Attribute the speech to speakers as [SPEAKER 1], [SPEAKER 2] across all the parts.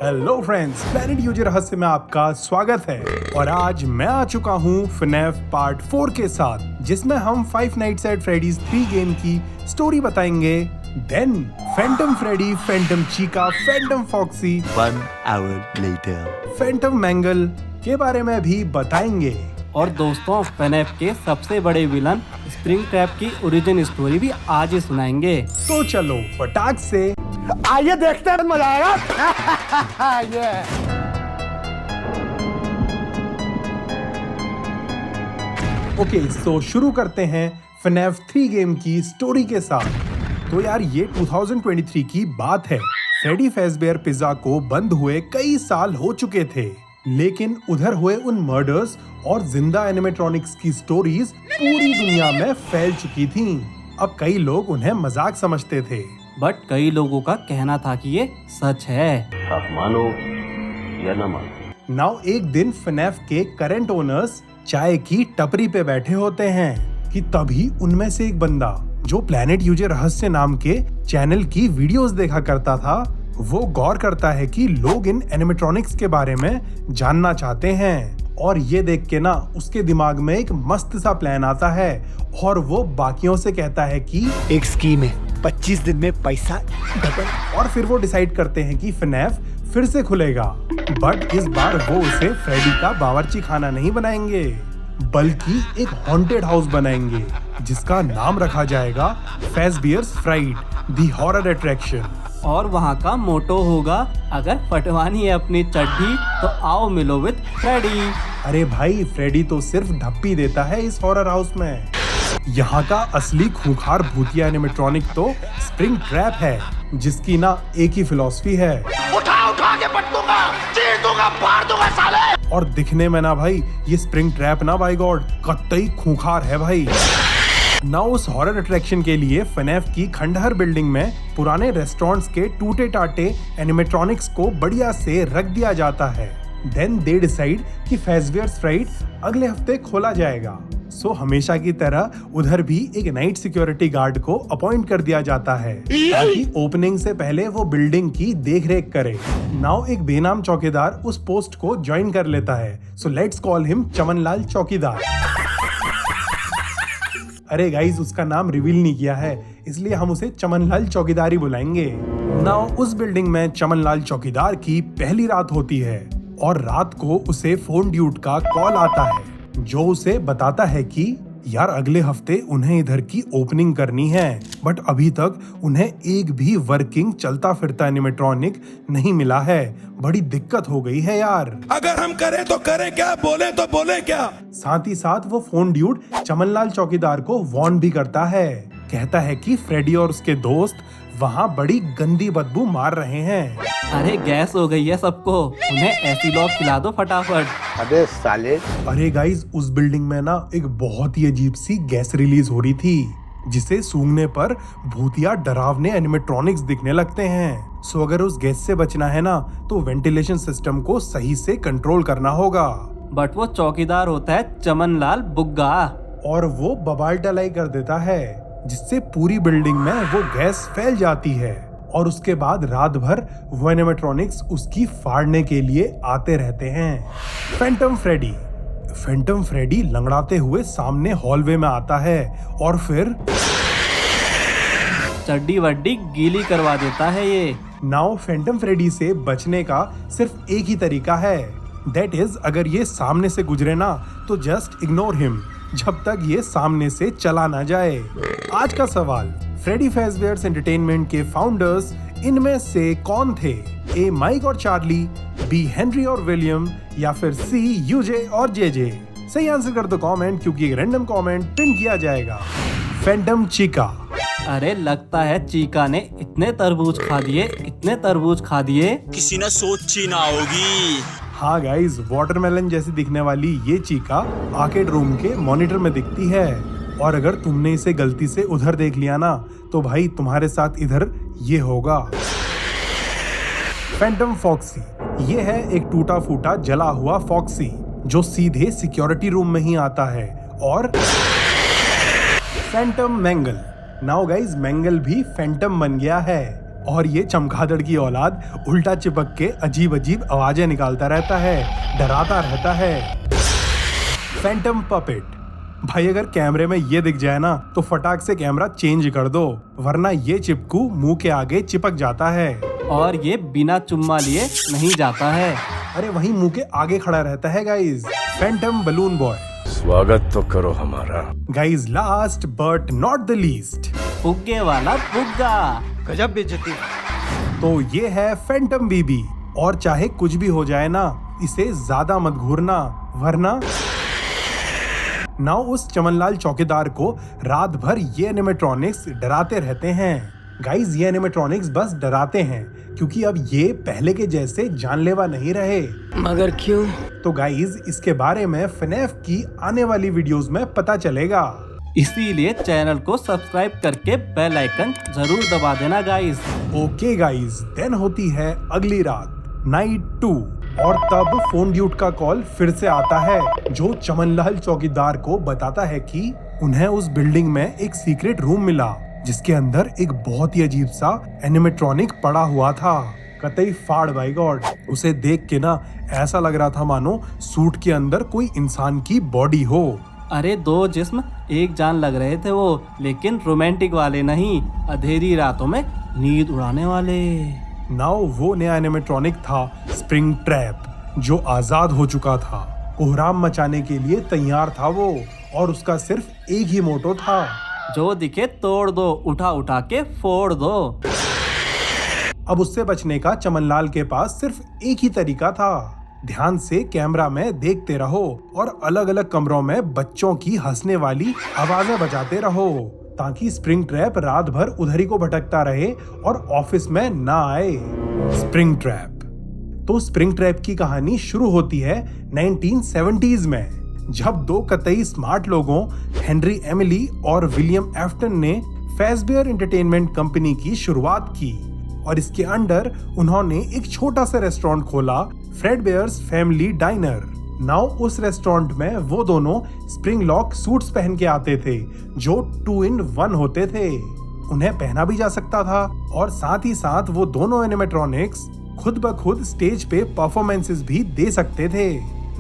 [SPEAKER 1] Hello friends, planet UG रहस्य में आपका स्वागत है। और आज मैं आ चुका हूँ FNAF पार्ट 4 के साथ, जिसमें हम five nights at Freddy's 3 game की स्टोरी बताएंगे। Then phantom Freddy, phantom Chica, phantom Foxy,
[SPEAKER 2] 1 hour later,
[SPEAKER 1] phantom Mangle के बारे में भी बताएंगे।
[SPEAKER 3] और दोस्तों, FNAF के सबसे बड़े विलन स्प्रिंग ट्रैप की ओरिजिन स्टोरी भी आज ही सुनाएंगे।
[SPEAKER 1] तो चलो फटाक से
[SPEAKER 4] आइए देखते हैं, मजा आएगा।
[SPEAKER 1] ओके, सो शुरू करते हैं FNAF 3 गेम की स्टोरी के साथ। तो यार ये 2023 की बात है। फ्रेडी फेज़बेयर पिज्जा को बंद हुए कई साल हो चुके थे, लेकिन उधर हुए उन मर्डर्स और जिंदा एनिमेट्रॉनिक्स की स्टोरीज पूरी दुनिया में फैल चुकी थीं। अब कई लोग उन्हें मजाक समझते थे,
[SPEAKER 3] बट कई लोगों का कहना था कि ये सच है।
[SPEAKER 2] आप मानो या न मानो।
[SPEAKER 1] नाउ एक दिन FNAF के करंट ओनर्स चाय की टपरी पे बैठे होते हैं कि तभी उनमें से एक बंदा जो प्लेनेट यूजी रहस्य नाम के चैनल की वीडियोस देखा करता था, वो गौर करता है कि लोग इन एनिमेट्रॉनिक्स के बारे में जानना चाहते हैं। और ये देख के ना उसके दिमाग में एक मस्त सा प्लान आता है और वो बाकियों से कहता है कि
[SPEAKER 4] एक स्कीम है, 25 दिन में पैसा डबल।
[SPEAKER 1] और फिर वो डिसाइड करते हैं कि FNAF फिर से खुलेगा, बट इस बार वो उसे फ्रेडी का बावर्ची खाना नहीं बनाएंगे, बल्कि एक हॉन्टेड हाउस बनाएंगे जिसका नाम रखा जाएगा फेज़बेयर्स फ्राइड, द हॉरर अट्रैक्शन।
[SPEAKER 3] और वहाँ का मोटो होगा, अगर फटवानी है अपनी चड्डी तो आओ मिलो विद फ्रेडी।
[SPEAKER 1] अरे भाई, फ्रेडी तो सिर्फ ढप्पी देता है इस हॉरर हाउस में। यहाँ का असली खूंखार भूतिया एनिमेट्रॉनिक तो स्प्रिंग ट्रैप है, जिसकी ना एक ही फिलॉसफी है,
[SPEAKER 4] उठा के पट दूंगा, चीर दूंगा, फाड़ दूंगा साले।
[SPEAKER 1] और दिखने में ना भाई ये स्प्रिंग ट्रैप ना बाय गॉड कतई खूंखार है भाई। ना उस हॉरर अट्रैक्शन के लिए FNAF की खंडहर बिल्डिंग में पुराने रेस्टोरेंट्स के टूटे टाटे एनिमेट्रॉनिक्स को बढ़िया से रख दिया जाता है। देन दे डिसाइड कि फेज़बेयर्स फ्राइड अगले हफ्ते खोला जाएगा। सो हमेशा की तरह उधर भी एक नाइट सिक्योरिटी गार्ड को अपॉइंट कर दिया जाता है ताकि ओपनिंग से पहले वो बिल्डिंग की देखरेख करे। नाउ एक बेनाम चौकीदार उस पोस्ट को ज्वाइन कर लेता है। So let's call him Chamanlal चौकीदार। अरे गाइस, उसका नाम रिवील नहीं किया है, इसलिए हम उसे चमनलाल चौकीदार ही बुलाएंगे। नाउ उस बिल्डिंग में चमनलाल चौकीदार की पहली रात होती है और रात को उसे फोन ड्यूट का कॉल आता है, जो उसे बताता है कि यार अगले हफ्ते उन्हें इधर की ओपनिंग करनी है, बट अभी तक उन्हें एक भी वर्किंग चलता फिरता एनिमेट्रॉनिक नहीं मिला है। बड़ी दिक्कत हो गई है यार।
[SPEAKER 5] अगर हम करें तो करें क्या, बोले तो बोले क्या।
[SPEAKER 1] साथ ही साथ वो फोन ड्यूड चमनलाल चौकीदार को वार्न भी करता है, कहता है कि फ्रेडी और उसके दोस्त वहाँ बड़ी गंदी बदबू मार रहे हैं।
[SPEAKER 3] अरे गैस हो गई है सबको, उन्हें ऐसी लॉक खिला दो फटाफट।
[SPEAKER 4] अबे साले।
[SPEAKER 1] अरे गाइस, उस बिल्डिंग में ना एक बहुत ही अजीब सी गैस रिलीज हो रही थी, जिसे सूंघने पर भूतिया डरावने एनिमेट्रॉनिक्स दिखने लगते हैं। सो अगर उस गैस से बचना है ना, तो वेंटिलेशन सिस्टम को सही से कंट्रोल करना होगा।
[SPEAKER 3] बट वो चौकीदार होता है चमनलाल बुग्गा,
[SPEAKER 1] और वो बवाल डलाई कर देता है, जिससे पूरी बिल्डिंग में वो गैस फैल जाती है। और उसके बाद रात भर वो एनिमेट्रॉनिक्स उसकी फाड़ने के लिए आते रहते हैं। फैंटम फ्रेडी लंगड़ाते हुए सामने हॉलवे में आता है और फिर
[SPEAKER 3] चड्डी वड्डी गीली करवा देता है ये।
[SPEAKER 1] नाउ फैंटम फ्रेडी से बचने का सिर्फ एक ही तरीका है, दैट इज अगर ये सामने से गुजरे ना तो जस्ट इग्नोर हिम जब तक ये सामने से चला ना जाए। आज का सवाल, फ्रेडी फेज़बेयर्स एंटरटेनमेंट के फाउंडर्स इनमें से कौन थे? ए माइक और चार्ली, बी हेनरी और विलियम, या फिर सी यूजे और जेजे? सही आंसर कर दो कमेंट, क्योंकि एक रैंडम कमेंट पिन किया जाएगा। Phantom Chica.
[SPEAKER 3] अरे लगता है चीका ने इतने तरबूज खा दिए
[SPEAKER 5] किसी ने सोची ना होगी।
[SPEAKER 1] हाँ गाइस, वाटरमेलन जैसी दिखने वाली ये चीका आर्केड रूम के मॉनिटर में दिखती है, और अगर तुमने इसे गलती से उधर देख लिया ना, तो भाई तुम्हारे साथ इधर ये होगा। फैंटम फॉक्सी, ये है एक टूटा फूटा जला हुआ फॉक्सी जो सीधे सिक्योरिटी रूम में ही आता है। और Phantom mangle. Now guys, mangle भी फैंटम बन गया है। और ये चमगादड़ की औलाद उल्टा चिपक के अजीब अजीब आवाजें निकालता रहता है, डराता रहता है। Phantom puppet. भाई अगर कैमरे में ये दिख जाए ना तो फटाक से कैमरा चेंज कर दो, वरना ये चिपकू मुंह के आगे चिपक जाता है
[SPEAKER 3] और ये बिना चुम्मा लिए नहीं जाता है।
[SPEAKER 1] अरे वहीं मुंह के आगे खड़ा रहता है गाइज। Phantom balloon boy.
[SPEAKER 6] स्वागत तो करो हमारा।
[SPEAKER 1] Guys last but not the least,
[SPEAKER 3] फुग्गे वाला फुग्गा।
[SPEAKER 4] गजब बेइज्जती।
[SPEAKER 1] तो ये है फैंटम बीबी। और चाहे कुछ भी हो जाए ना, इसे ज्यादा मत घूरना, वरना नाउ उस चमनलाल चौकीदार को रात भर ये एनिमेट्रॉनिक्स डराते रहते हैं। गाइज ये एनिमेट्रॉनिक्स बस डराते हैं, क्योंकि अब ये पहले के जैसे जानलेवा नहीं रहे।
[SPEAKER 7] मगर क्यों?
[SPEAKER 1] तो गाइज इसके बारे में FNAF की आने वाली वीडियोस में पता चलेगा।
[SPEAKER 3] इसीलिए चैनल को सब्सक्राइब करके बेल आइकन जरूर दबा देना गाइस।
[SPEAKER 1] ओके गाइज, देन होती है अगली रात, नाइट 2, और तब फोन ड्यूट का कॉल फिर से आता है, जो चमनलाल चौकीदार को बताता है कि उन्हें उस बिल्डिंग में एक सीक्रेट रूम मिला, जिसके अंदर एक बहुत ही अजीब सा एनिमेट्रॉनिक पड़ा हुआ था। कतई फाड़ बाय गॉड। उसे देख के ना ऐसा लग रहा था मानो सूट के अंदर कोई इंसान की बॉडी हो।
[SPEAKER 3] अरे दो जिस्म एक जान लग रहे थे वो, लेकिन रोमांटिक वाले नहीं, अंधेरी रातों में नींद उड़ाने वाले।
[SPEAKER 1] नाउ वो नया एनिमेट्रॉनिक था स्प्रिंग ट्रैप, जो आजाद हो चुका था। कोहराम मचाने के लिए तैयार था वो, और उसका सिर्फ एक ही मोटो था,
[SPEAKER 3] जो दिखे तोड़ दो, उठा उठा के फोड़ दो।
[SPEAKER 1] अब उससे बचने का चमनलाल के पास सिर्फ एक ही तरीका था। ध्यान से कैमरा में देखते रहो और अलग अलग कमरों में बच्चों की हंसने वाली आवाजें बजाते रहो, ताकि स्प्रिंग ट्रैप रात भर उधर ही को भटकता रहे और ऑफिस में ना आए। Spring trap. तो स्प्रिंग ट्रैप की कहानी शुरू होती है 1970s में, जब दो कतई स्मार्ट लोगों हेनरी एमिली और विलियम एफ्टन ने फैज़बियर एंटरटेनमेंट कंपनी की शुरुआत की, और इसके अंडर उन्होंने एक छोटा सा रेस्टोरेंट खोला, फ्रेडबेयर्स फैमिली डाइनर। नाउ उस रेस्टोरेंट में वो दोनों स्प्रिंग लॉक सूट्स पहन के आते थे, जो 2 in 1 होते थे। उन्हें पहना भी जा सकता था, और साथ ही साथ वो दोनों एनिमेट्रॉनिक्स खुद ब खुद स्टेज पे परफॉर्मेंसेस भी दे सकते थे।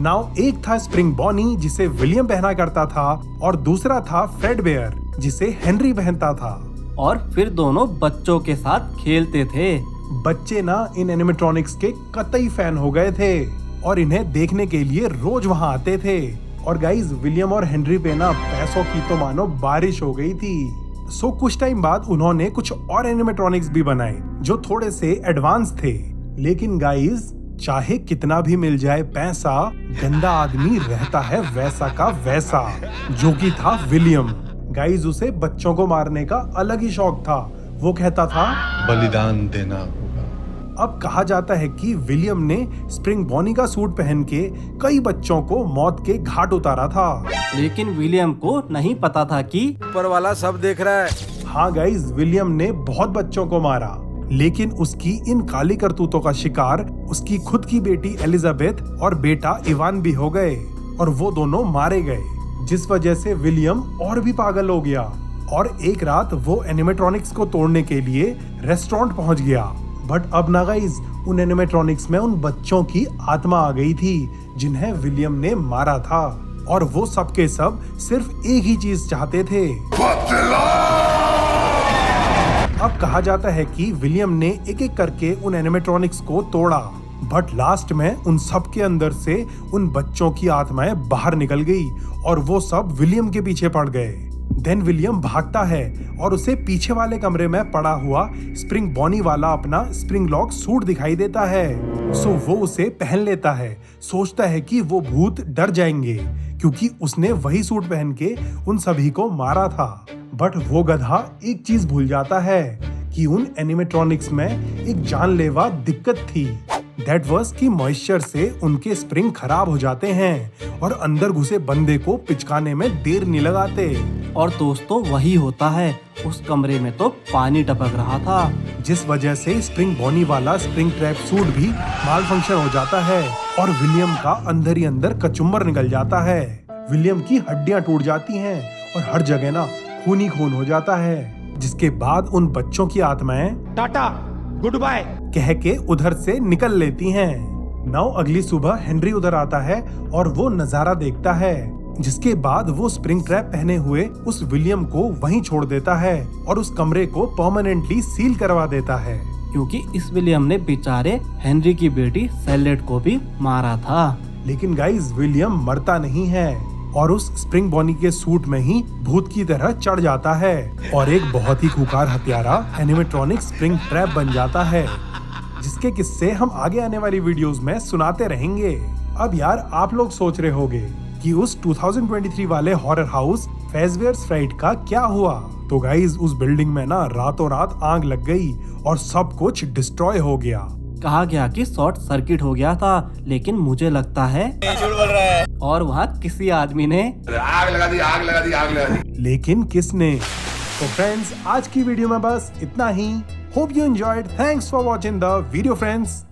[SPEAKER 1] नाउ एक था स्प्रिंग बॉनी, जिसे विलियम पहना करता था, और दूसरा था फ्रेडबेयर, जिसे हेनरी पहनता था।
[SPEAKER 3] और फिर दोनों बच्चों के साथ खेलते थे।
[SPEAKER 1] बच्चे ना इन एनिमेट्रॉनिक्स के कतई फैन हो गए थे, और इन्हें देखने के लिए रोज वहां आते थे। और गाइज विलियम और हेनरी पे ना पैसों की तो मानो बारिश हो गई थी। सो कुछ टाइम बाद उन्होंने कुछ और एनिमेट्रॉनिक्स भी बनाए, जो थोड़े से एडवांस थे। लेकिन गाइज चाहे कितना भी मिल जाए पैसा, गंदा आदमी रहता है वैसा का वैसा, जो कि था विलियम। गाइज उसे बच्चों को मारने का अलग ही शौक था। वो कहता था
[SPEAKER 6] बलिदान देना होगा।
[SPEAKER 1] अब कहा जाता है कि विलियम ने स्प्रिंग बॉनी का सूट पहन के कई बच्चों को मौत के घाट उतारा था।
[SPEAKER 3] लेकिन विलियम को नहीं पता था कि
[SPEAKER 5] ऊपर वाला सब देख रहा है।
[SPEAKER 1] हाँ गाइज, विलियम ने बहुत बच्चों को मारा, लेकिन उसकी इन काली करतूतों का शिकार उसकी खुद की बेटी एलिजाबेथ और बेटा इवान भी हो गए, और वो दोनों मारे गए, जिस वजह से विलियम और भी पागल हो गया। और एक रात वो एनिमेट्रॉनिक्स को तोड़ने के लिए रेस्टोरेंट पहुंच गया। बट अब ना गाइज, उन एनिमेट्रॉनिक्स में उन बच्चों की आत्मा आ गई थी, जिन्हें विलियम ने मारा था, और वो सब के सब सिर्फ एक ही चीज चाहते थे। अब कहा जाता है कि विलियम ने एक एक करके उन एनिमेट्रॉनिक्स को तोड़ा, बट लास्ट में उन सब के अंदर से उन बच्चों की आत्माएं बाहर निकल गई, और वो सब विलियम के पीछे पड़ गए। देन विलियम भागता है, और उसे पीछे वाले कमरे में पड़ा हुआ स्प्रिंग बॉनी वाला अपना स्प्रिंग लॉक सूट दिखाई देता है। सो वो उसे पहन लेता है, सोचता है कि वो भूत डर जाएंगे, क्योंकि उसने वही सूट पहन के उन सभी को मारा था। बट वो गधा एक चीज भूल जाता है कि उन एनिमेट्रॉनिक्स में एक जानलेवा दिक्कत थी। दैट वाज कि मॉइस्चर से उनके स्प्रिंग खराब हो जाते हैं, और अंदर घुसे बंदे को पिचकाने में देर नहीं लगाते।
[SPEAKER 3] और दोस्तों वही होता है, उस कमरे में तो पानी टपक रहा था,
[SPEAKER 1] जिस वजह से स्प्रिंग बॉनी वाला स्प्रिंग ट्रैप सूट भी माल फंक्शन हो जाता है, और विलियम का अंदर ही अंदर कचुम्बर निकल जाता है। विलियम की हड्डियां टूट जाती हैं, और हर जगह ना खून ही खून हो जाता है। जिसके बाद उन बच्चों की आत्माएं
[SPEAKER 4] टाटा गुड बाय
[SPEAKER 1] कह के उधर से निकल लेती हैं। नाउ अगली सुबह हेनरी उधर आता है और वो नजारा देखता है, जिसके बाद वो स्प्रिंग ट्रैप पहने हुए उस विलियम को वहीं छोड़ देता है और उस कमरे को परमानेंटली सील करवा देता है,
[SPEAKER 3] क्योंकि इस विलियम ने बेचारे हेनरी की बेटी सैलेट को भी मारा था।
[SPEAKER 1] लेकिन गाइस विलियम मरता नहीं है और उस स्प्रिंग बॉनी के सूट में ही भूत की तरह चढ़ जाता है और एक बहुत ही खूंखार हत्यारा एनिमेट्रॉनिक स्प्रिंग ट्रैप बन जाता है, जिसके किस्से हम आगे आने वाली वीडियोस में सुनाते रहेंगे। अब यार आप लोग सोच रहे होंगे कि उस 2023 वाले हॉरर हाउस फेज़वेयर्स फ्राइट का क्या हुआ। तो गाइस उस बिल्डिंग में ना रातों रात आग लग गई और सब कुछ डिस्ट्रॉय हो गया।
[SPEAKER 3] कहा गया कि शॉर्ट सर्किट हो गया था, लेकिन मुझे लगता है झूठ बोल रहा है और वहाँ किसी आदमी ने
[SPEAKER 4] आग लगा दी।
[SPEAKER 1] लेकिन किसने? तो फ्रेंड्स आज की वीडियो में बस इतना ही। Hope you enjoyed. Thanks for watching the video friends.